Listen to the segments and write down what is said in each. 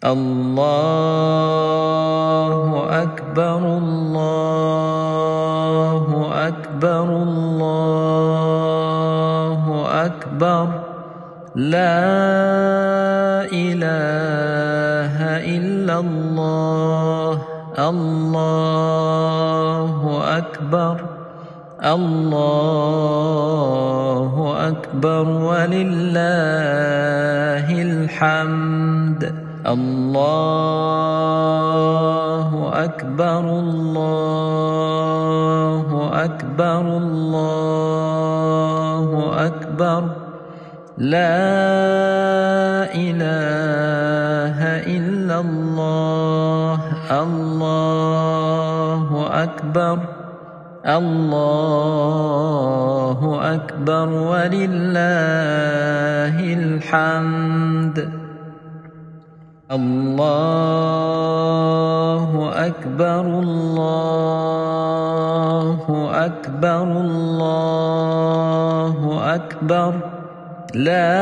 الله أكبر الله أكبر الله أكبر لا إله إلا الله الله أكبر الله أكبر ولله الحمد الله أكبر الله أكبر الله أكبر لا إله إلا الله الله أكبر الله أكبر ولله الحمد الله أكبر الله أكبر الله أكبر لا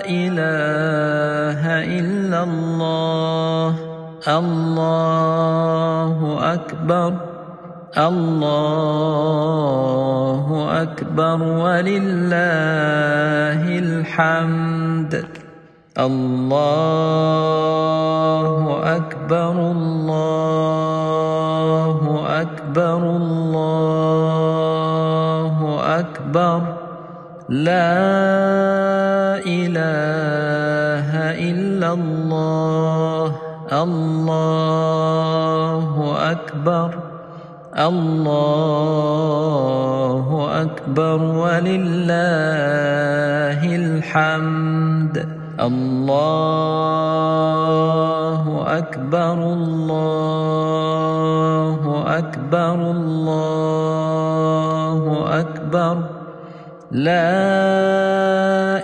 إله إلا الله الله أكبر الله أكبر ولله الحمد الله أكبر الله أكبر الله أكبر لا إله إلا الله الله أكبر الله أكبر ولله الحمد الله أكبر الله أكبر الله أكبر لا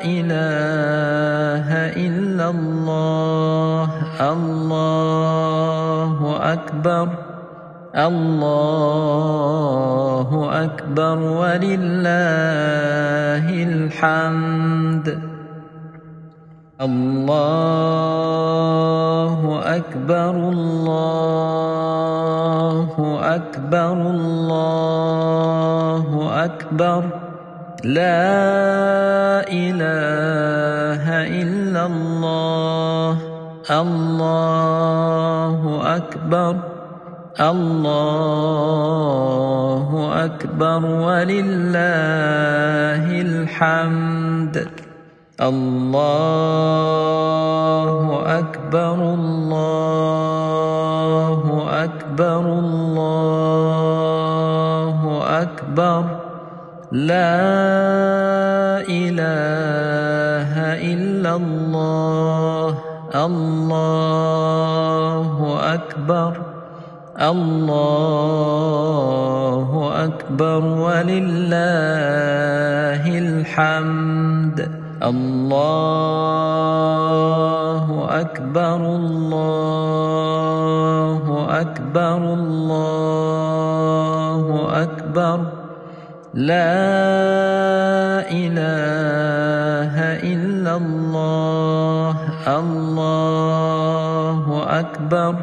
إله إلا الله الله أكبر الله أكبر ولله الحمد الله أكبر الله أكبر الله أكبر لا إله إلا الله الله أكبر الله أكبر ولله الحمد الله أكبر الله أكبر الله أكبر لا إله إلا الله الله أكبر الله أكبر ولله الحمد الله أكبر الله أكبر الله أكبر لا إله إلا الله الله أكبر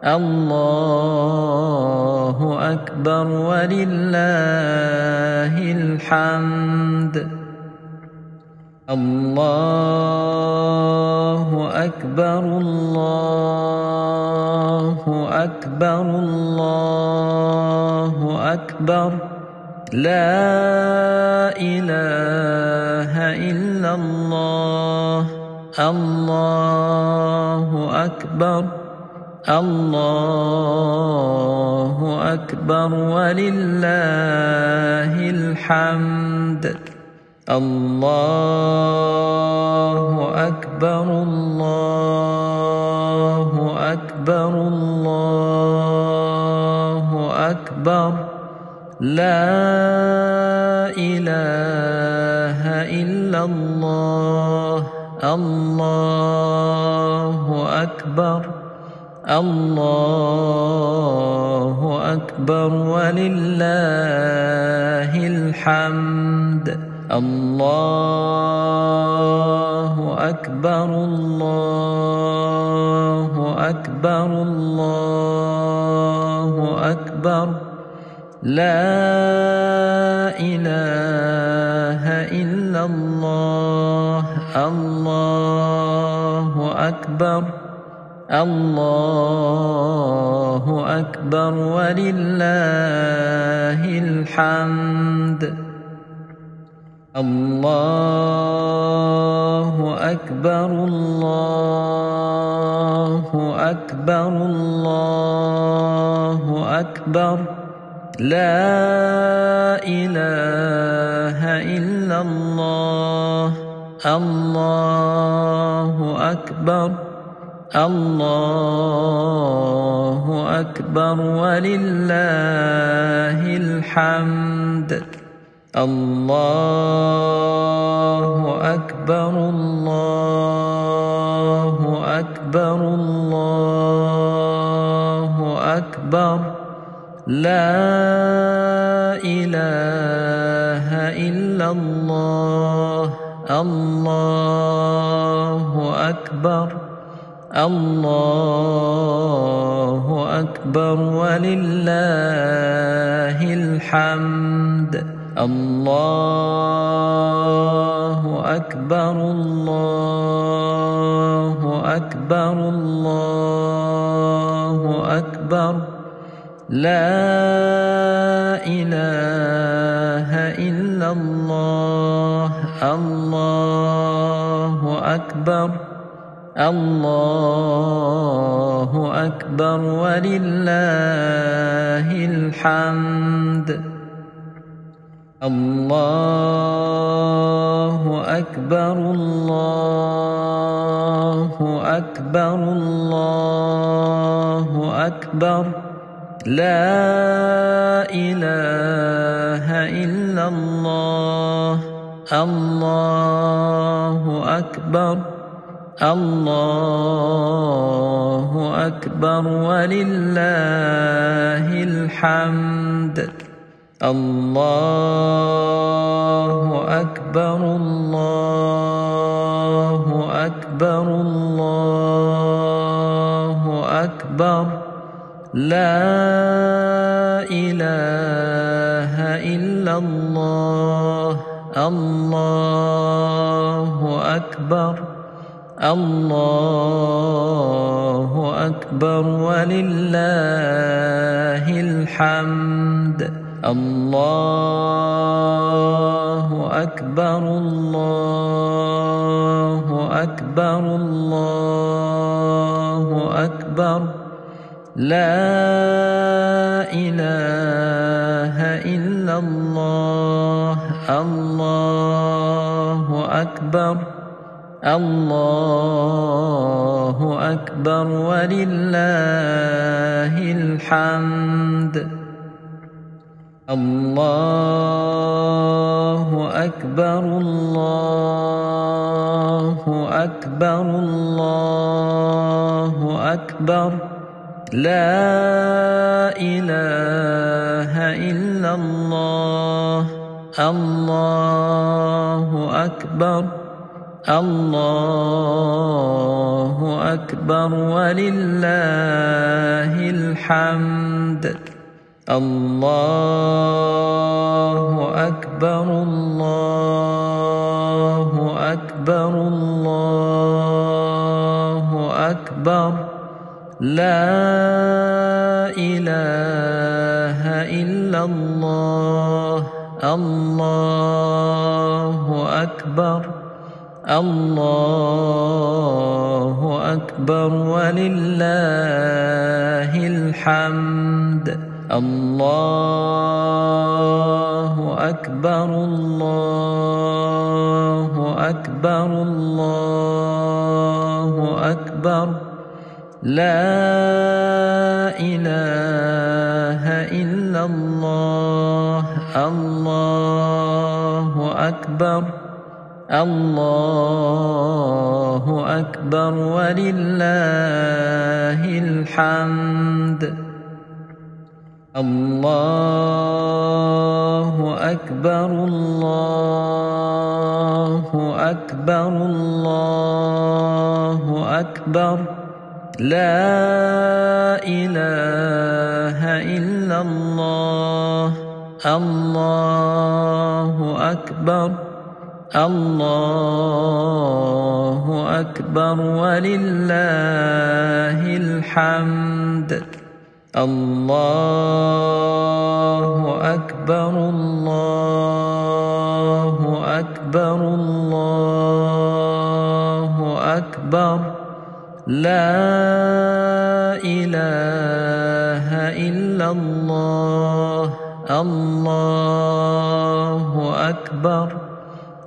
الله أكبر ولله الحمد الله أكبر الله أكبر الله أكبر لا إله إلا الله الله أكبر الله أكبر ولله الحمد الله أكبر الله أكبر الله أكبر لا إله إلا الله الله أكبر الله أكبر ولله الحمد الله أكبر الله أكبر الله أكبر لا إله إلا الله الله أكبر الله أكبر ولله الحمد الله أكبر الله أكبر الله أكبر لا إله إلا الله الله أكبر الله أكبر ولله الحمد الله أكبر الله أكبر الله أكبر لا إله إلا الله الله أكبر الله أكبر ولله الحمد الله أكبر الله أكبر الله أكبر لا إله إلا الله الله أكبر الله أكبر ولله الحمد الله أكبر الله أكبر الله أكبر لا إله إلا الله الله أكبر الله أكبر ولله الحمد الله أكبر الله أكبر الله أكبر لا إله إلا الله الله أكبر الله أكبر ولله الحمد الله أكبر الله أكبر الله أكبر لا إله إلا الله الله أكبر الله أكبر ولله الحمد الله أكبر الله أكبر الله أكبر لا إله إلا الله الله أكبر الله أكبر ولله الحمد الله أكبر الله أكبر الله أكبر لا إله إلا الله الله أكبر الله أكبر ولله الحمد الله أكبر الله أكبر الله أكبر لا إله إلا الله الله أكبر الله أكبر ولله الحمد الله أكبر الله أكبر الله أكبر لا إله إلا الله. الله أكبر. الله أكبر ولله الحمد. الله أكبر. الله أكبر. الله أكبر. لا إله إلا الله. الله أكبر.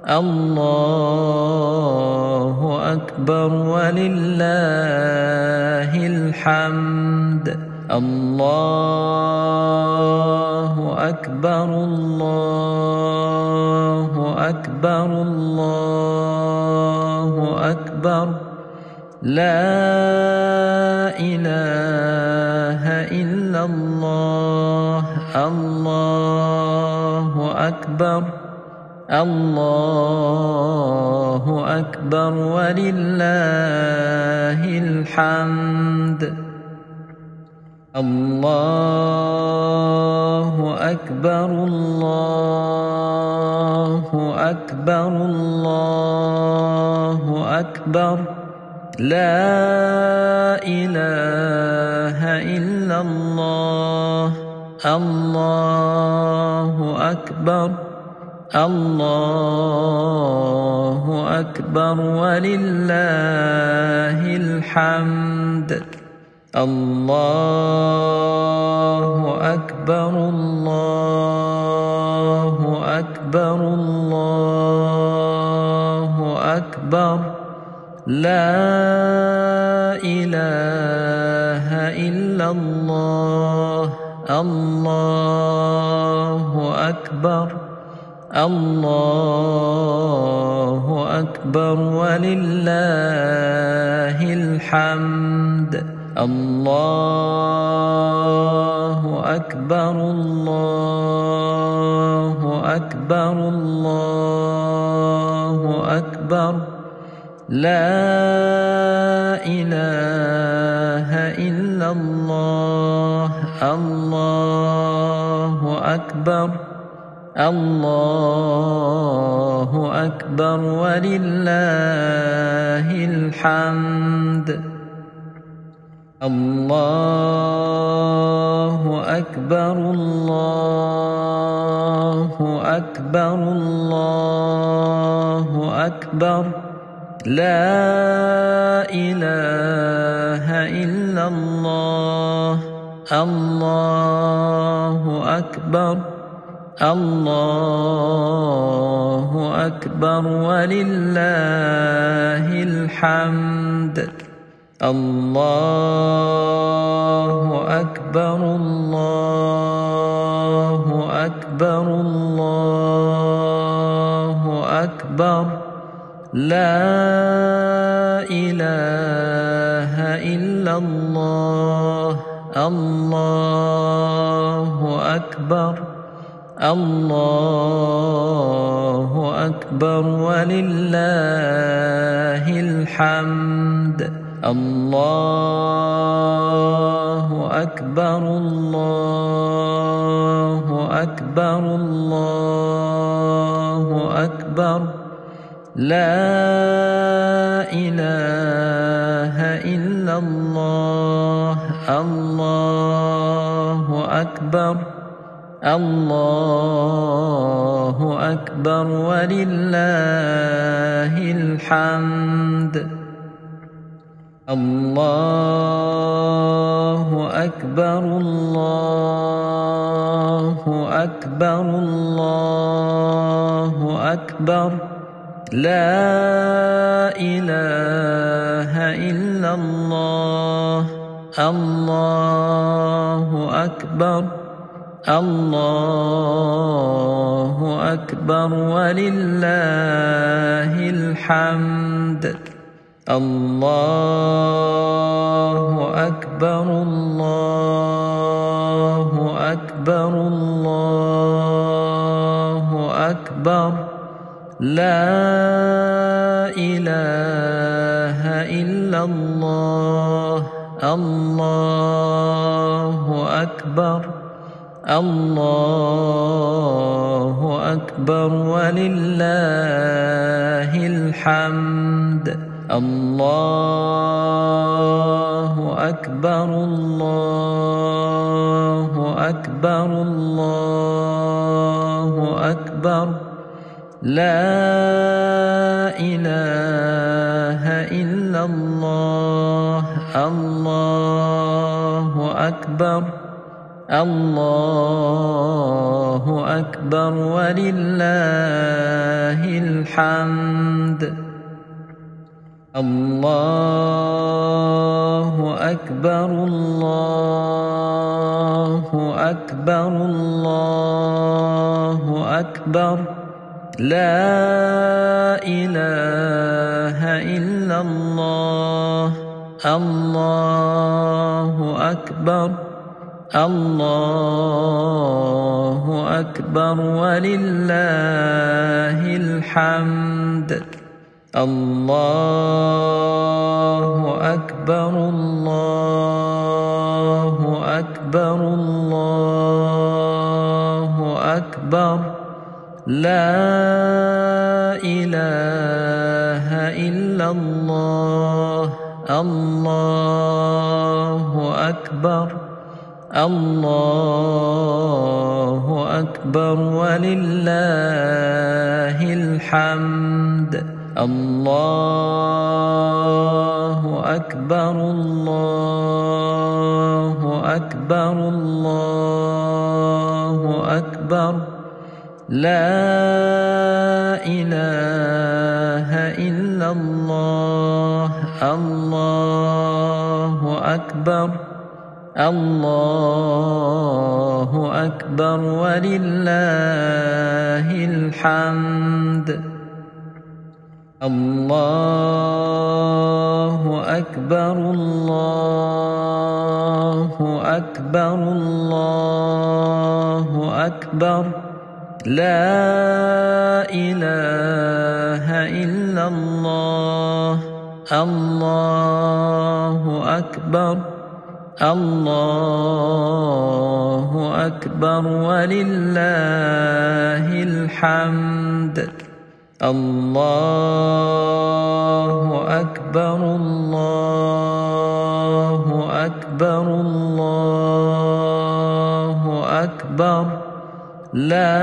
الله أكبر ولله الحمد. الله أكبر. الله أكبر. الله أكبر. لا إله إلا الله. الله أكبر. الله أكبر ولله الحمد. الله أكبر. الله أكبر. الله أكبر. لا إله إلا الله. الله أكبر. الله أكبر ولله الحمد. الله أكبر. الله أكبر. الله أكبر. لا إله إلا الله. الله أكبر. الله أكبر ولله الحمد. الله أكبر. الله أكبر. الله أكبر. لا إله إلا الله. الله أكبر. الله أكبر ولله الحمد. الله أكبر. الله أكبر. الله أكبر. لا إله إلا الله. الله أكبر. الله أكبر ولله الحمد. الله أكبر. الله أكبر. الله أكبر. لا إله إلا الله. الله أكبر. الله أكبر ولله الحمد. الله أكبر. الله أكبر. الله أكبر. لا إله إلا الله. الله أكبر. الله أكبر ولله الحمد. الله أكبر. الله أكبر. الله أكبر. لا إله إلا الله. الله أكبر. الله أكبر ولله الحمد. الله أكبر. الله أكبر. الله أكبر. لا إله إلا الله. الله الله أكبر الله أكبر ولله الحمد الله أكبر الله أكبر الله أكبر لا إله إلا الله الله أكبر الله أكبر ولله الحمد الله أكبر الله أكبر الله أكبر لا إله إلا الله الله أكبر الله أكبر ولله الحمد الله أكبر الله أكبر الله أكبر لا إله إلا الله الله أكبر الله أكبر ولله الحمد الله أكبر الله أكبر الله أكبر لا إله إلا الله الله أكبر الله أكبر ولله الحمد الله أكبر الله أكبر الله أكبر لا إله إلا الله الله أكبر الله أكبر ولله الحمد الله أكبر الله أكبر الله أكبر لا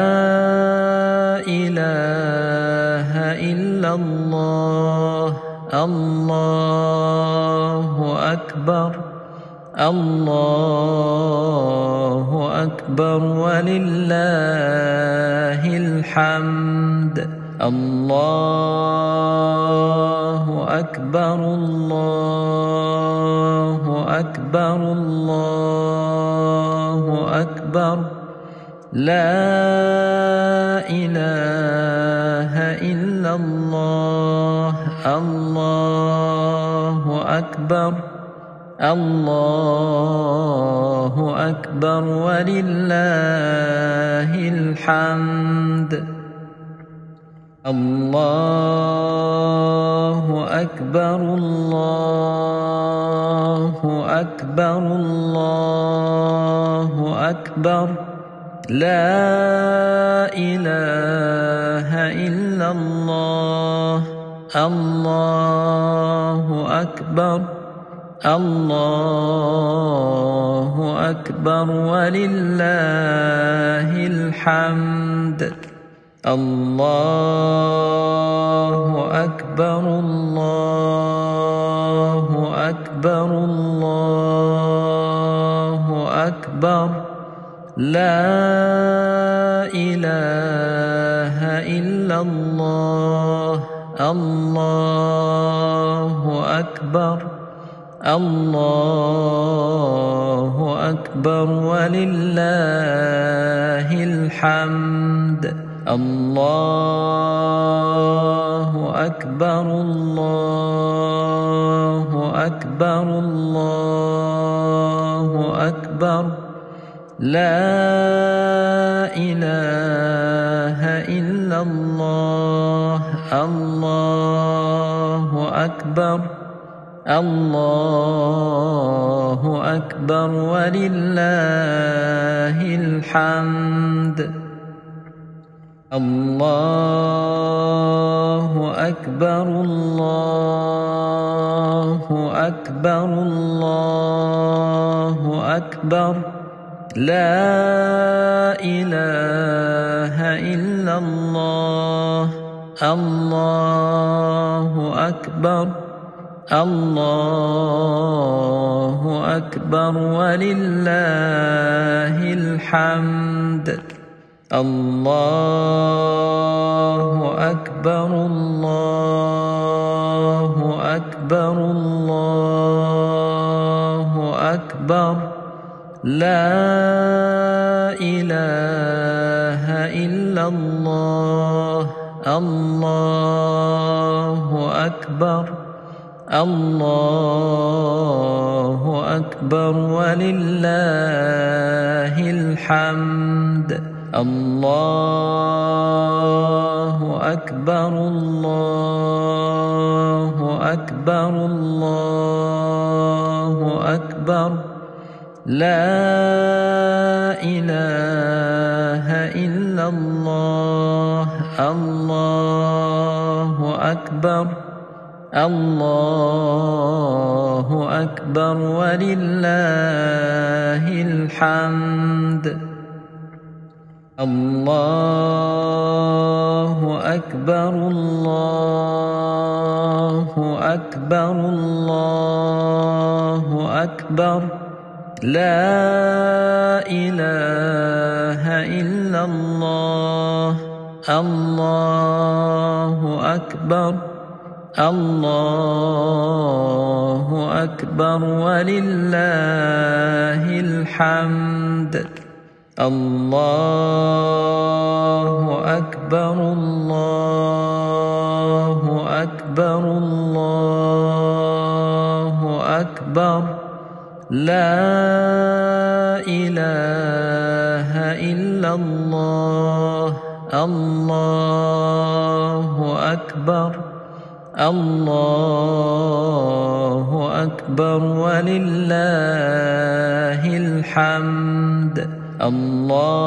إله إلا الله الله أكبر الله أكبر ولله الحمد الله أكبر الله أكبر الله أكبر لا إله إلا الله الله أكبر الله أكبر ولله الحمد الله أكبر الله أكبر الله أكبر لا إله إلا الله الله أكبر الله أكبر ولله الحمد الله أكبر الله أكبر الله أكبر لا إله إلا الله الله أكبر الله أكبر ولله الحمد الله أكبر الله أكبر الله أكبر لا إله إلا الله الله أكبر الله أكبر ولله الحمد. الله أكبر الله أكبر الله أكبر لا إله إلا الله. الله أكبر الله أكبر ولله الحمد. الله أكبر الله أكبر الله أكبر لا إله إلا الله. الله أكبر الله أكبر ولله الحمد. الله أكبر الله أكبر الله أكبر لا إله إلا الله. الله أكبر الله أكبر ولله الحمد. الله أكبر الله أكبر الله أكبر لا إله إلا الله. الله أكبر الله أكبر ولله الحمد. الله أكبر الله أكبر الله أكبر لا إله إلا الله. الله أكبر الله أكبر ولله الحمد. الله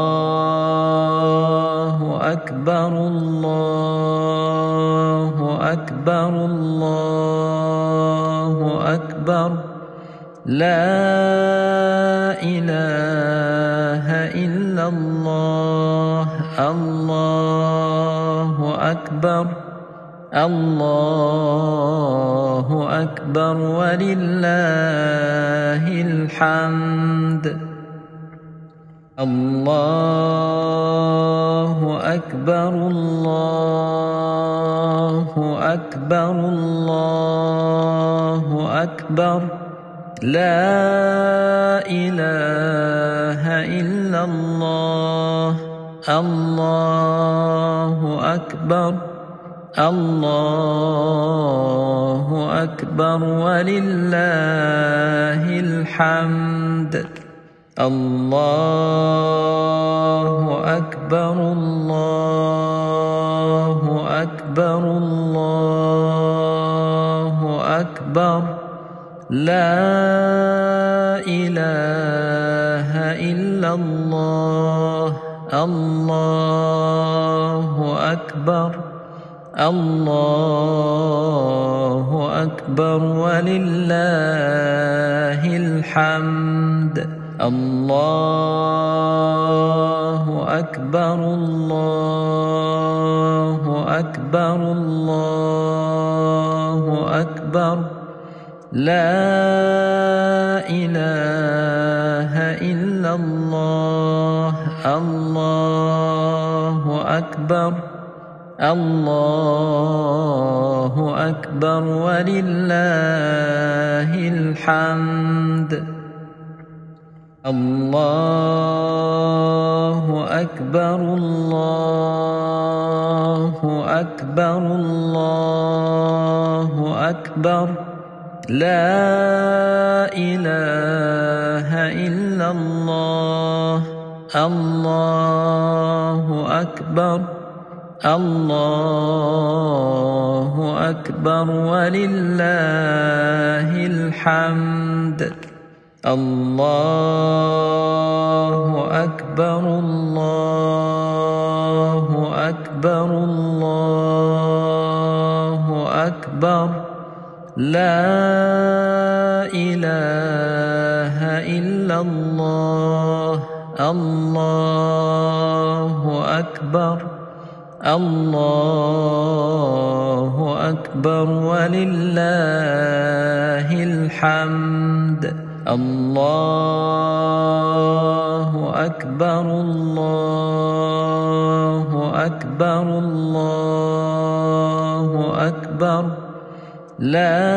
أكبر الله أكبر الله أكبر لا إله إلا الله. الله أكبر الله أكبر ولله الحمد. الله أكبر الله أكبر الله أكبر لا إله إلا الله. الله أكبر الله أكبر ولله الحمد. الله أكبر الله أكبر الله أكبر لا إله إلا الله. الله أكبر الله أكبر ولله الحمد. الله أكبر الله أكبر الله أكبر لا إله إلا الله. الله أكبر الله أكبر ولله الحمد. الله أكبر الله أكبر الله أكبر لا إله إلا الله. الله أكبر الله أكبر ولله الحمد. الله أكبر الله أكبر الله أكبر لا إله إلا الله. الله أكبر الله أكبر ولله الحمد. الله أكبر الله أكبر الله أكبر لا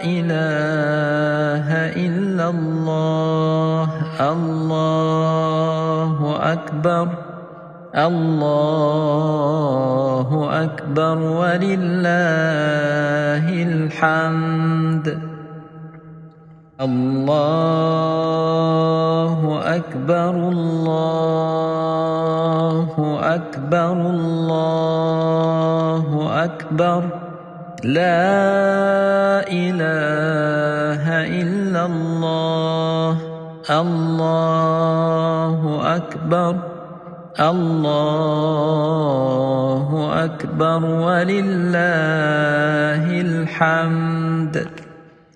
إله إلا الله. الله أكبر الله أكبر ولله الحمد. الله أكبر الله أكبر الله أكبر لا إله إلا الله. الله أكبر الله أكبر ولله الحمد.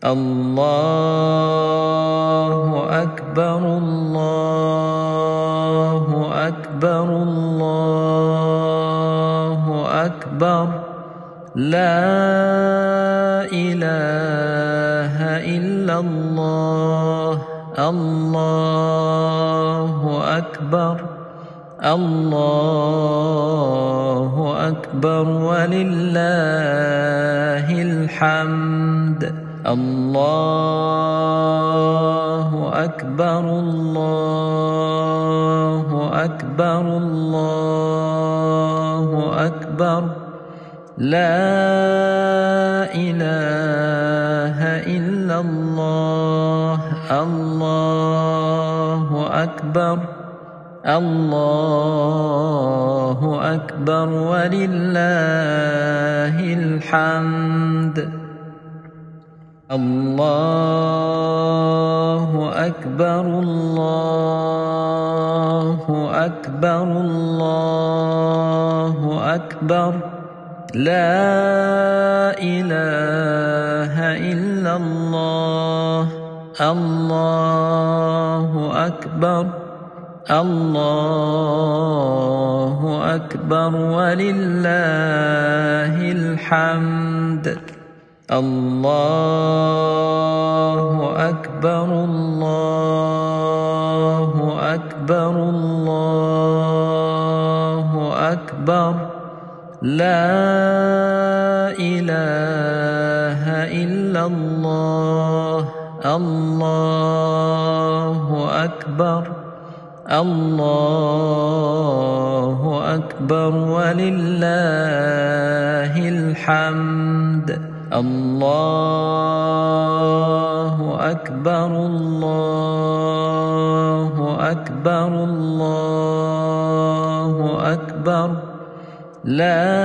الله أكبر الله أكبر الله أكبر لا إله إلا الله. الله أكبر الله أكبر ولله الحمد. الله أكبر الله أكبر الله أكبر لا إله إلا الله. الله أكبر الله أكبر ولله الحمد. الله أكبر الله أكبر الله أكبر لا إله إلا الله. الله أكبر الله أكبر ولله الحمد. الله أكبر الله أكبر الله أكبر لا إله إلا الله. الله أكبر الله أكبر ولله الحمد. الله أكبر الله أكبر الله أكبر لا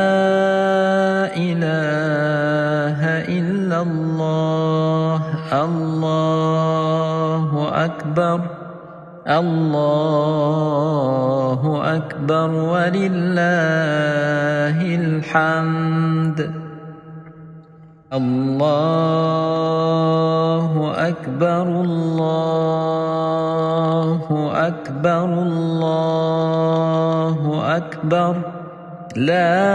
إله إلا الله. الله أكبر الله أكبر ولله الحمد. الله أكبر الله أكبر الله أكبر لا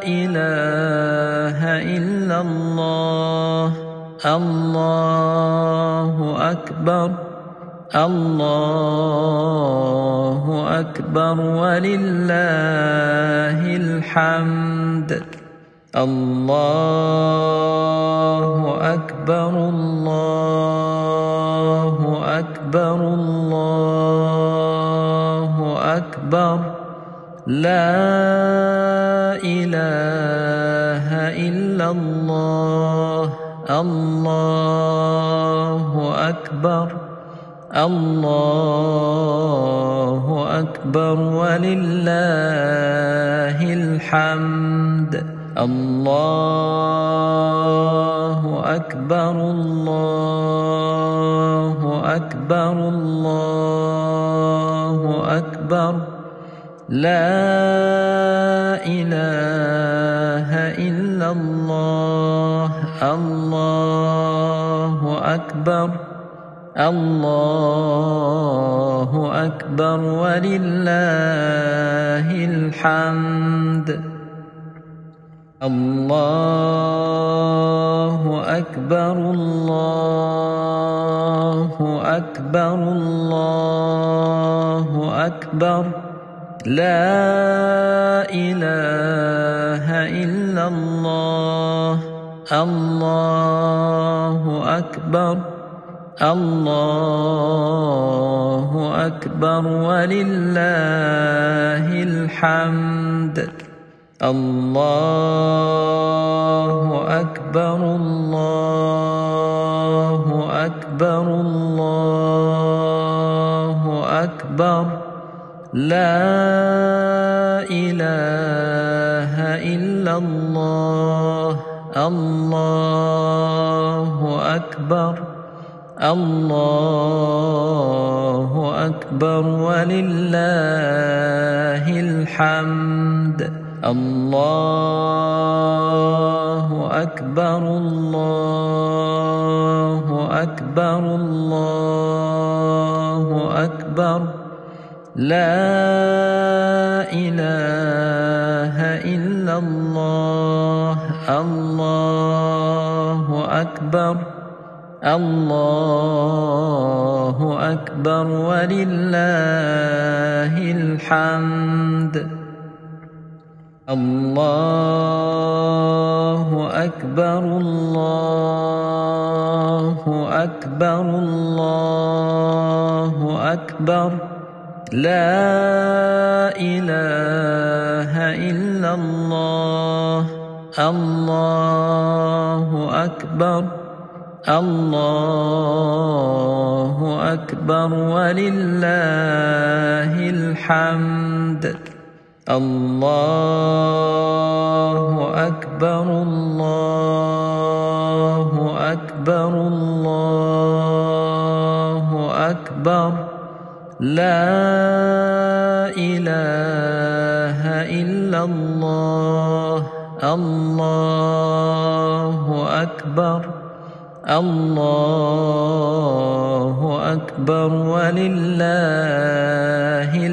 إله إلا الله. الله أكبر الله أكبر ولله الحمد. الله أكبر الله أكبر الله أكبر لا إله إلا الله. الله أكبر الله أكبر ولله الحمد. الله أكبر الله أكبر الله أكبر لا إله إلا الله. الله أكبر الله أكبر ولله الحمد. الله أكبر الله أكبر الله أكبر لا إله إلا الله. الله أكبر الله أكبر ولله الحمد. الله أكبر الله أكبر الله أكبر لا إله إلا الله. الله أكبر الله أكبر ولله الحمد. الله أكبر الله أكبر الله أكبر لا إله إلا الله. الله أكبر الله أكبر ولله الحمد. الله أكبر الله أكبر الله أكبر لا إله إلا الله. الله أكبر الله أكبر ولله الحمد. الله أكبر الله أكبر الله أكبر لا إله إلا الله. الله أكبر الله أكبر ولله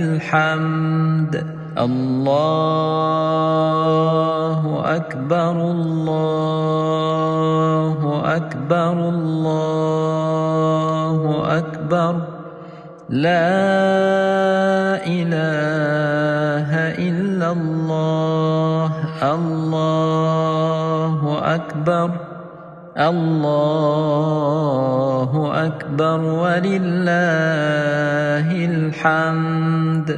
الحمد. الله أكبر الله أكبر الله أكبر لا إله إلا الله. الله أكبر الله أكبر ولله الحمد.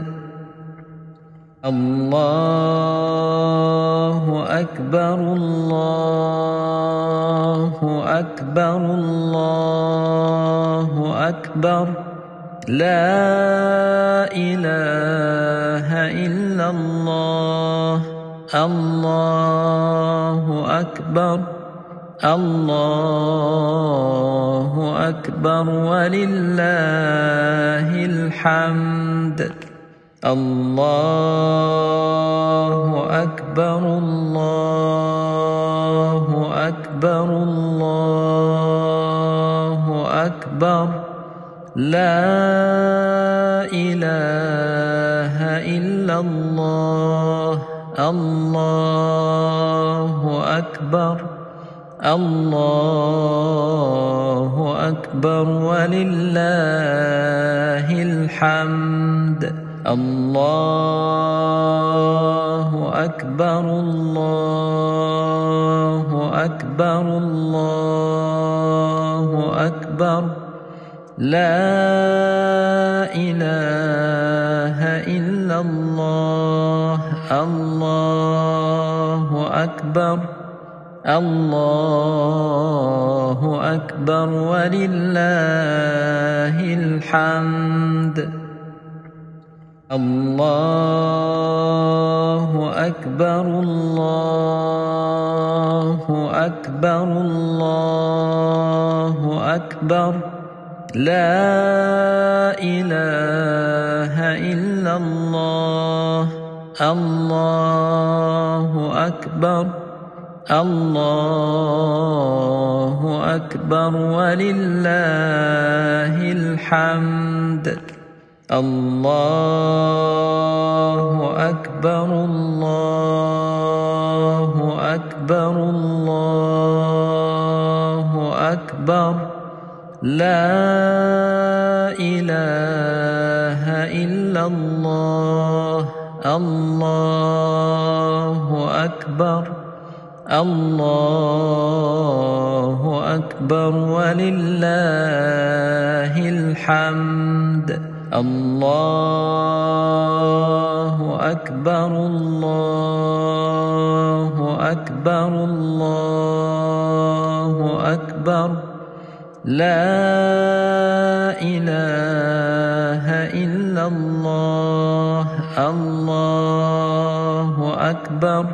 الله أكبر الله أكبر الله أكبر لا إله إلا الله. الله أكبر الله أكبر ولله الحمد. الله أكبر الله أكبر الله أكبر لا إله إلا الله. الله أكبر الله أكبر ولله الحمد. الله أكبر الله أكبر الله أكبر لا إله إلا الله. الله أكبر الله أكبر ولله الحمد. الله أكبر الله أكبر الله أكبر لا إله إلا الله. الله أكبر الله أكبر ولله الحمد. الله أكبر الله أكبر الله أكبر لا إله إلا الله. الله أكبر الله أكبر ولله الحمد. الله أكبر الله أكبر الله أكبر لا إله إلا الله. الله أكبر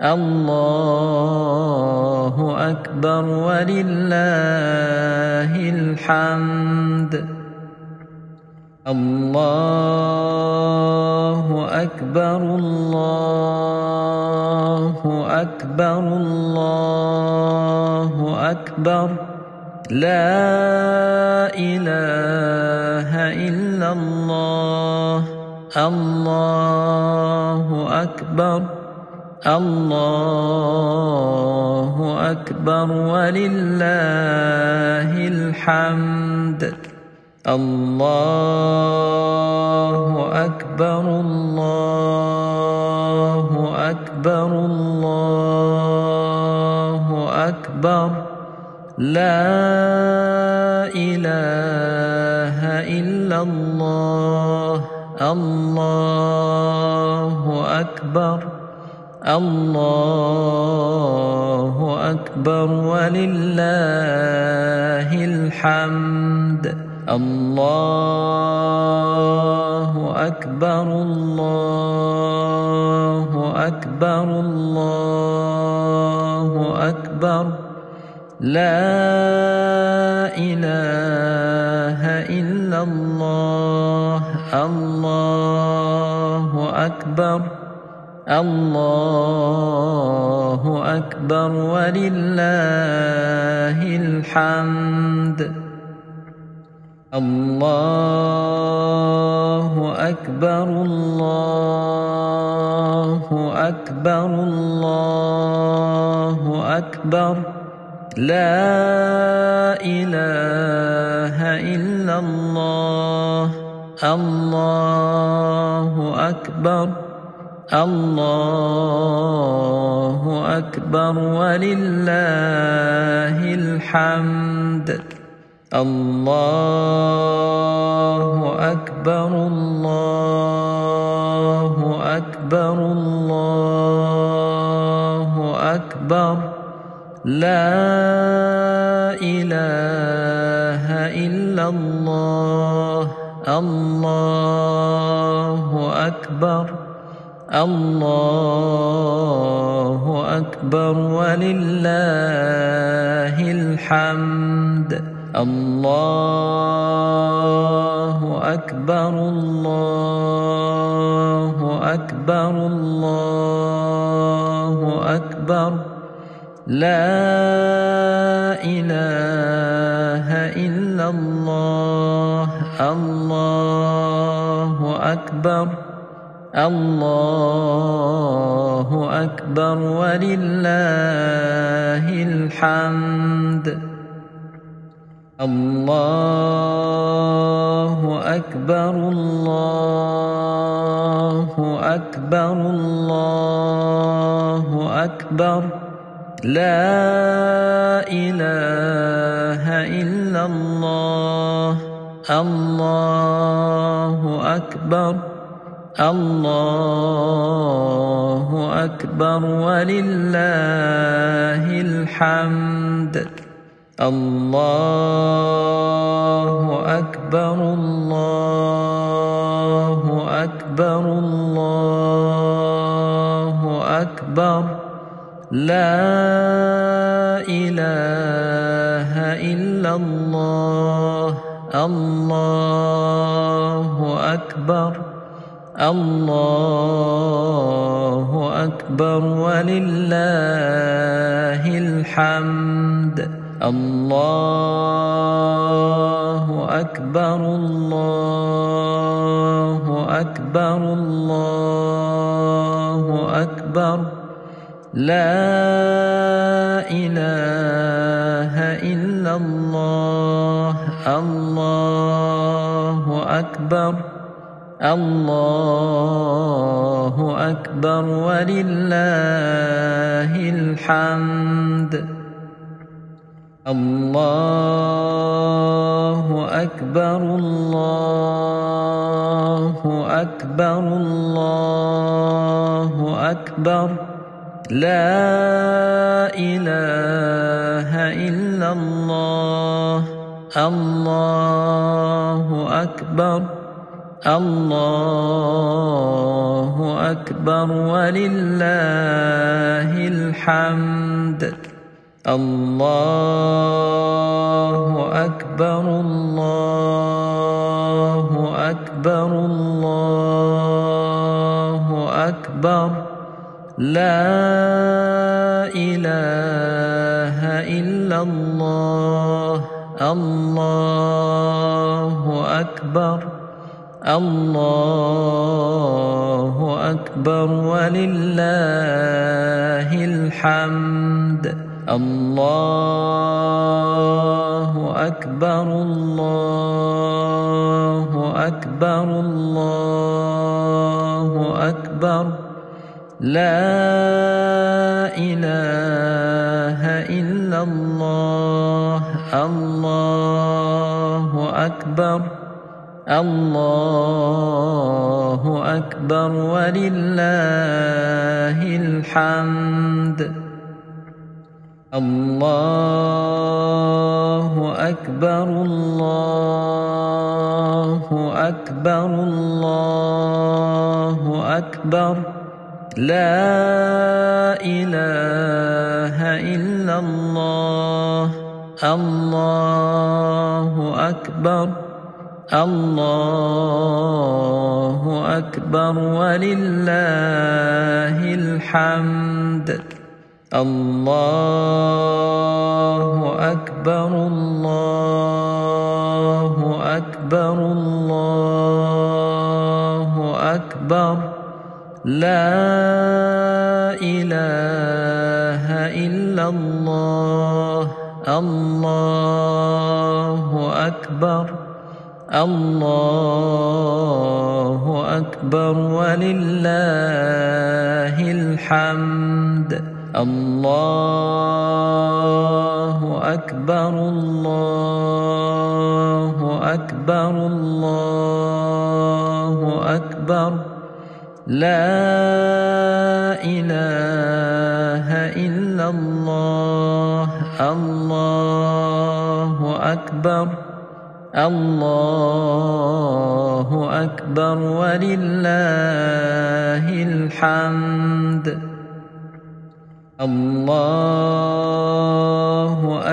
الله أكبر ولله الحمد. الله أكبر الله أكبر الله أكبر لا إله إلا الله. الله أكبر الله أكبر ولله الحمد. الله أكبر الله أكبر الله أكبر لا إله إلا الله. الله أكبر الله أكبر ولله الحمد. الله أكبر الله أكبر الله أكبر لا إله إلا الله. الله أكبر الله أكبر ولله الحمد. الله أكبر الله أكبر الله أكبر لا إله إلا الله. الله أكبر الله أكبر ولله الحمد. الله أكبر الله أكبر الله أكبر لا إله إلا الله. الله أكبر الله أكبر ولله الحمد. الله أكبر الله أكبر الله أكبر لا إله إلا الله. الله أكبر الله أكبر ولله الحمد. الله أكبر الله أكبر الله أكبر لا إله إلا الله. الله أكبر الله أكبر ولله الحمد. الله أكبر الله أكبر الله أكبر لا إله إلا الله الله أكبر الله أكبر ولله الحمد الله أكبر الله أكبر الله أكبر لا إله إلا الله الله أكبر الله أكبر ولله الحمد الله أكبر الله أكبر الله أكبر لا إله إلا الله الله أكبر الله أكبر ولله الحمد الله أكبر الله أكبر الله أكبر لا إله إلا الله الله أكبر الله أكبر ولله الحمد الله أكبر الله أكبر الله أكبر لا إله إلا الله الله أكبر الله أكبر ولله الحمد الله أكبر الله أكبر الله أكبر لا إله إلا الله الله أكبر الله أكبر ولله الحمد الله أكبر الله أكبر الله أكبر لا إله إلا الله الله أكبر الله أكبر ولله الحمد الله أكبر الله أكبر الله أكبر لا إله إلا الله الله أكبر الله أكبر ولله الحمد الله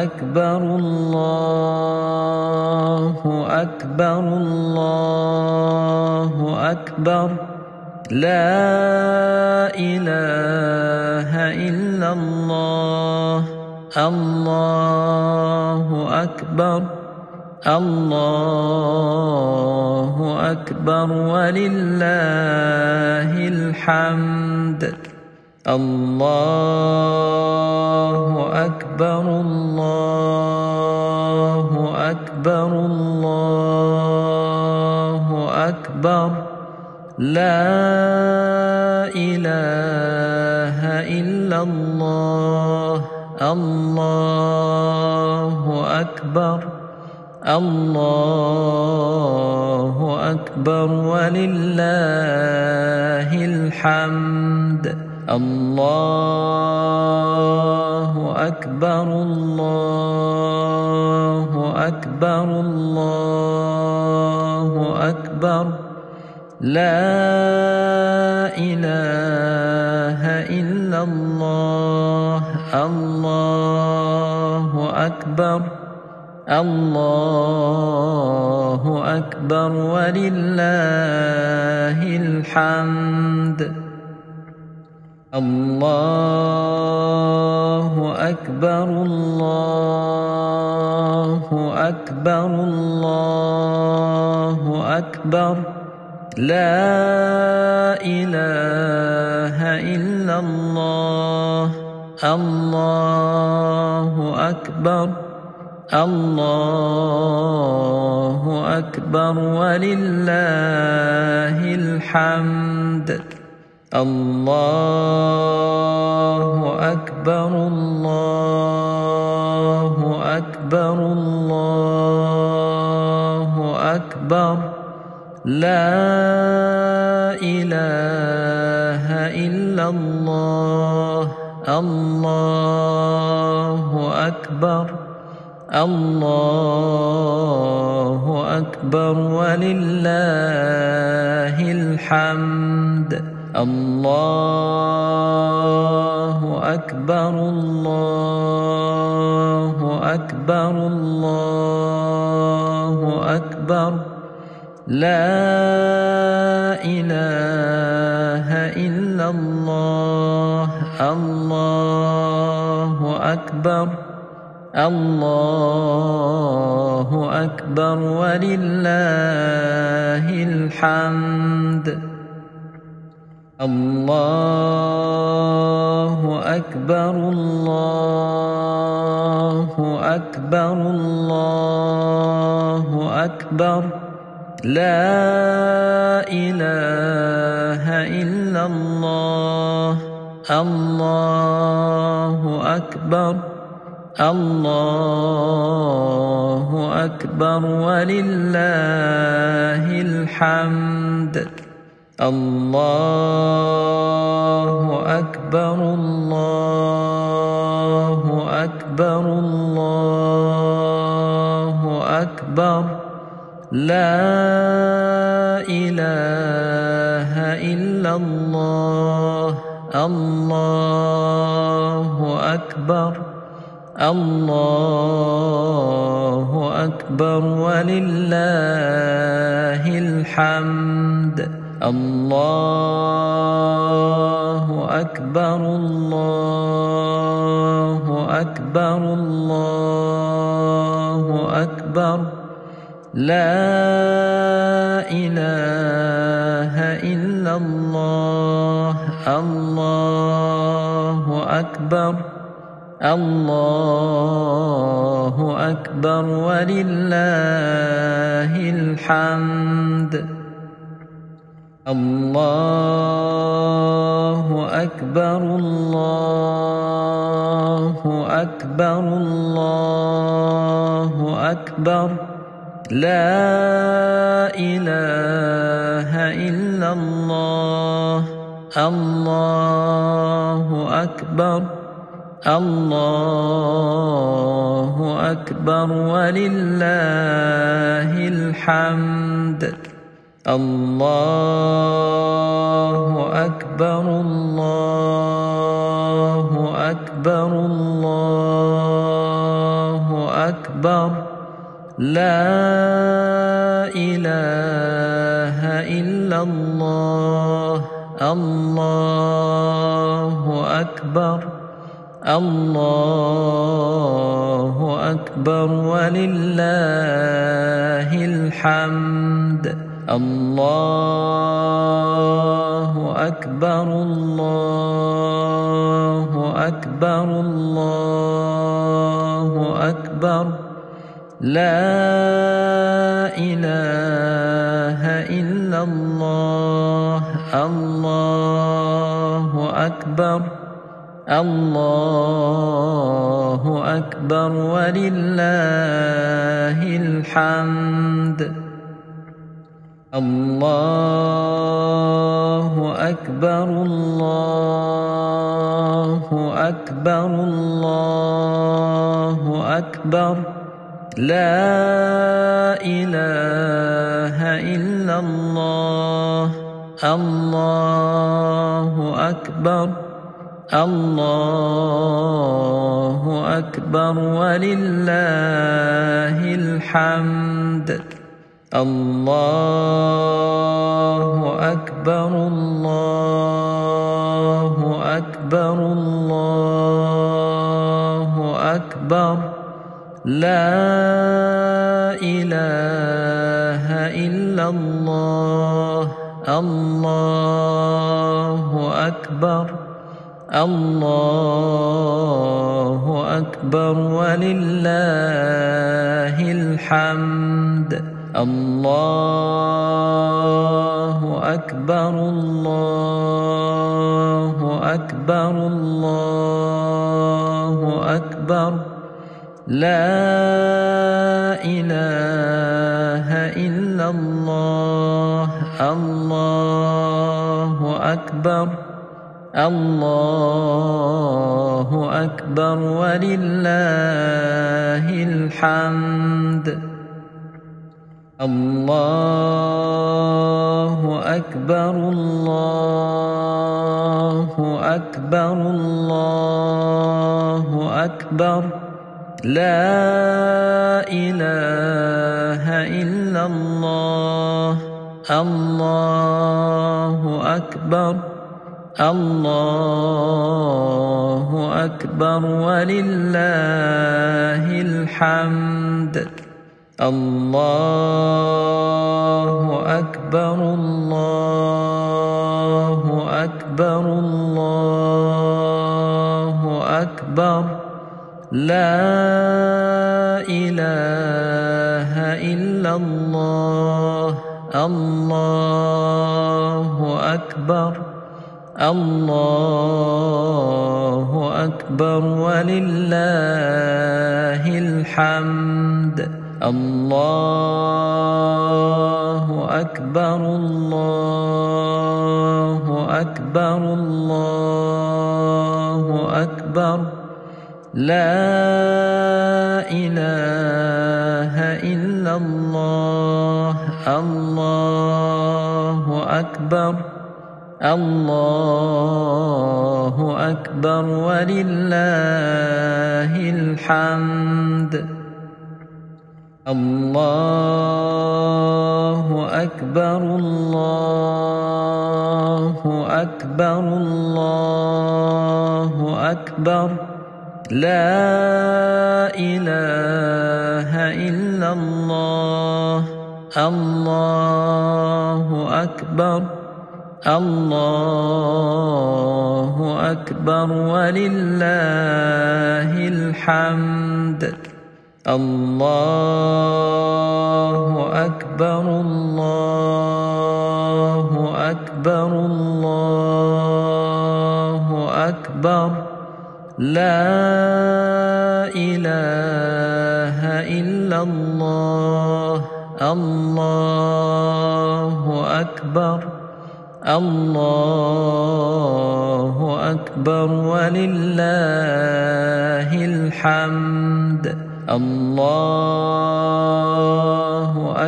أكبر الله أكبر الله أكبر لا إله إلا الله الله أكبر الله أكبر ولله الحمد الله أكبر الله أكبر الله أكبر لا إله إلا الله الله أكبر الله أكبر ولله الحمد الله أكبر الله أكبر الله أكبر لا إله إلا الله الله أكبر الله أكبر ولله الحمد الله أكبر الله أكبر الله أكبر لا إله إلا الله الله أكبر الله أكبر ولله الحمد الله أكبر الله أكبر الله أكبر لا إله إلا الله الله أكبر الله أكبر ولله الحمد الله أكبر الله أكبر الله أكبر لا إله إلا الله الله أكبر الله أكبر ولله الحمد الله أكبر الله أكبر الله أكبر لا إله إلا الله الله أكبر الله أكبر ولله الحمد الله أكبر الله أكبر الله أكبر لا إله إلا الله الله أكبر الله أكبر ولله الحمد الله أكبر الله أكبر الله أكبر لا إله إلا الله الله أكبر الله أكبر ولله الحمد الله أكبر الله أكبر الله أكبر لا إله إلا الله الله أكبر الله أكبر ولله الحمد الله أكبر الله أكبر الله أكبر لا إله إلا الله الله أكبر الله أكبر ولله الحمد الله أكبر الله أكبر الله أكبر لا إله إلا الله الله أكبر الله أكبر ولله الحمد الله أكبر الله أكبر الله أكبر لا إله إلا الله الله أكبر الله أكبر ولله الحمد الله أكبر الله أكبر الله أكبر لا إله إلا الله الله أكبر الله أكبر ولله الحمد الله أكبر الله أكبر الله أكبر لا إله إلا الله الله أكبر الله أكبر ولله الحمد الله أكبر الله أكبر الله أكبر لا إله إلا الله الله أكبر الله أكبر ولله الحمد الله أكبر الله أكبر الله أكبر لا إله إلا الله الله أكبر الله أكبر ولله الحمد الله أكبر الله أكبر الله أكبر لا إله إلا الله الله أكبر الله أكبر ولله الحمد الله أكبر الله أكبر الله أكبر لا إله إلا الله الله أكبر الله أكبر ولله الحمد الله أكبر الله أكبر الله أكبر لا إله إلا الله الله أكبر الله أكبر ولله الحمد الله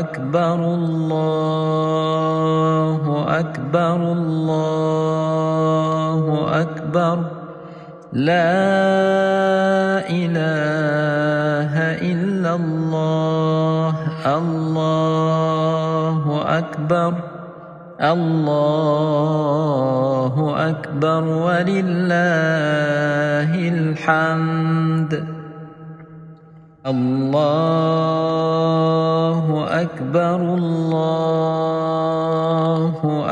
أكبر الله أكبر الله أكبر لا إله إلا الله الله أكبر الله أكبر ولله الحمد الله أكبر الله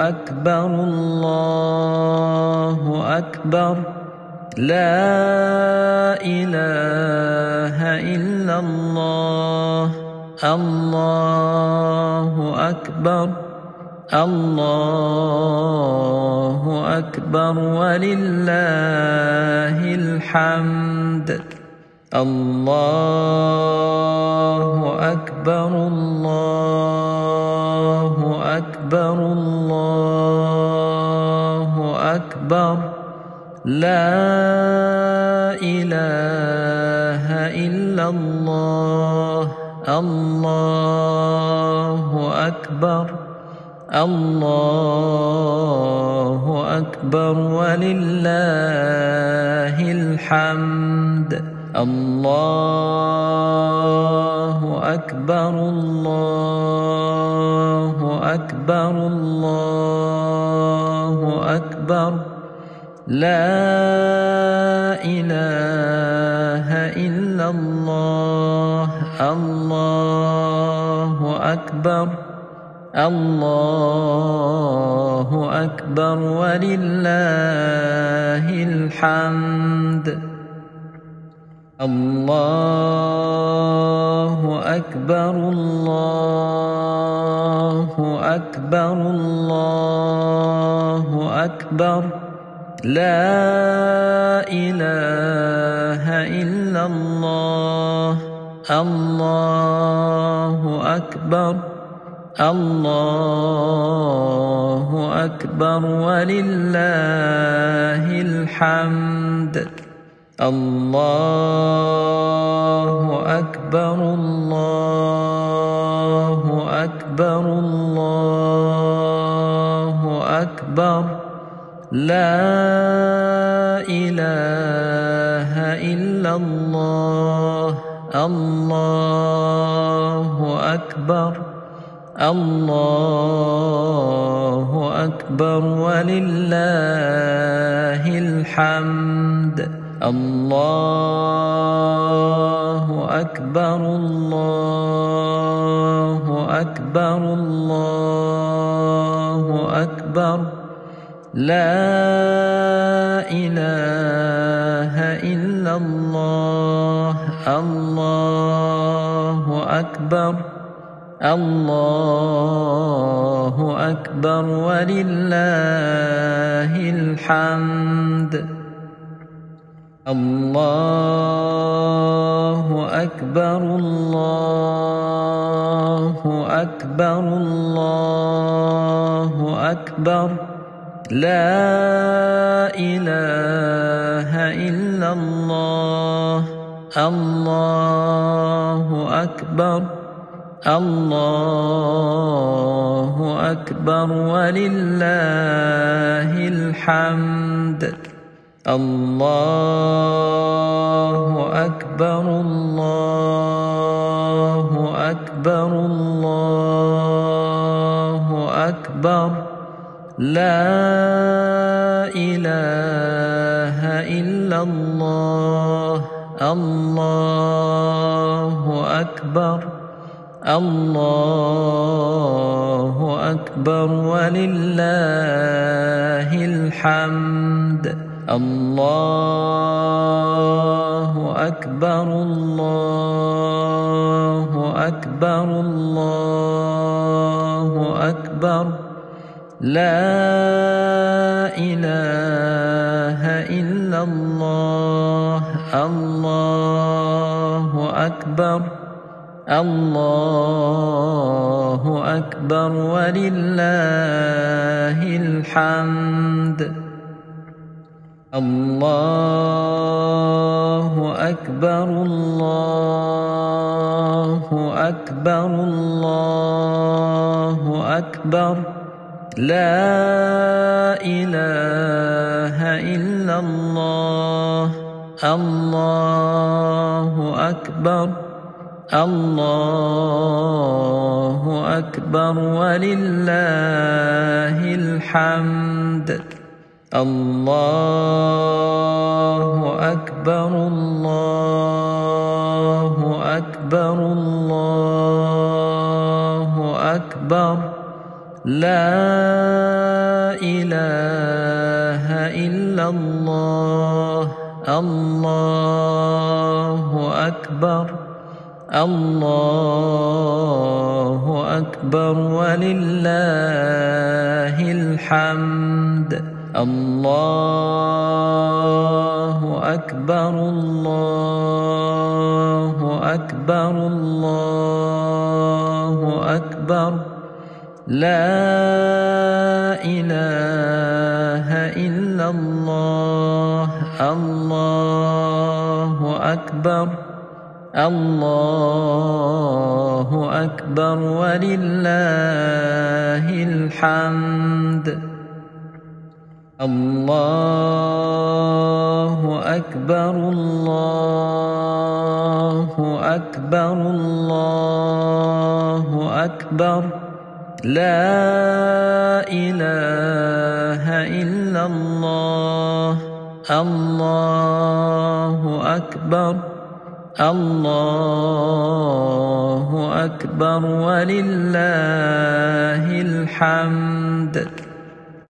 أكبر الله أكبر لا إله إلا الله الله أكبر الله أكبر ولله الحمد الله أكبر الله لا إله إلا الله الله أكبر الله أكبر ولله الحمد الله أكبر الله أكبر الله أكبر لا إله إلا الله الله أكبر الله أكبر ولله الحمد الله أكبر الله أكبر الله أكبر لا إله إلا الله الله أكبر الله أكبر ولله الحمد الله أكبر الله أكبر الله أكبر لا إله إلا الله الله أكبر الله أكبر ولله الحمد الله أكبر الله أكبر الله أكبر لا إله إلا الله الله أكبر الله أكبر ولله الحمد الله أكبر الله أكبر الله أكبر لا إله إلا الله الله أكبر الله أكبر ولله الحمد الله أكبر الله أكبر الله أكبر لا إله إلا الله الله أكبر الله أكبر ولله الحمد الله أكبر الله أكبر الله أكبر لا إله إلا الله الله أكبر الله أكبر ولله الحمد الله أكبر الله أكبر الله أكبر لا إله إلا الله الله أكبر الله أكبر ولله الحمد الله أكبر الله أكبر الله أكبر لا إله إلا الله الله أكبر الله أكبر ولله الحمد الله أكبر الله أكبر الله أكبر لا إله إلا الله الله أكبر الله أكبر ولله الحمد الله أكبر الله أكبر الله أكبر لا إله إلا الله الله أكبر الله أكبر ولله الحمد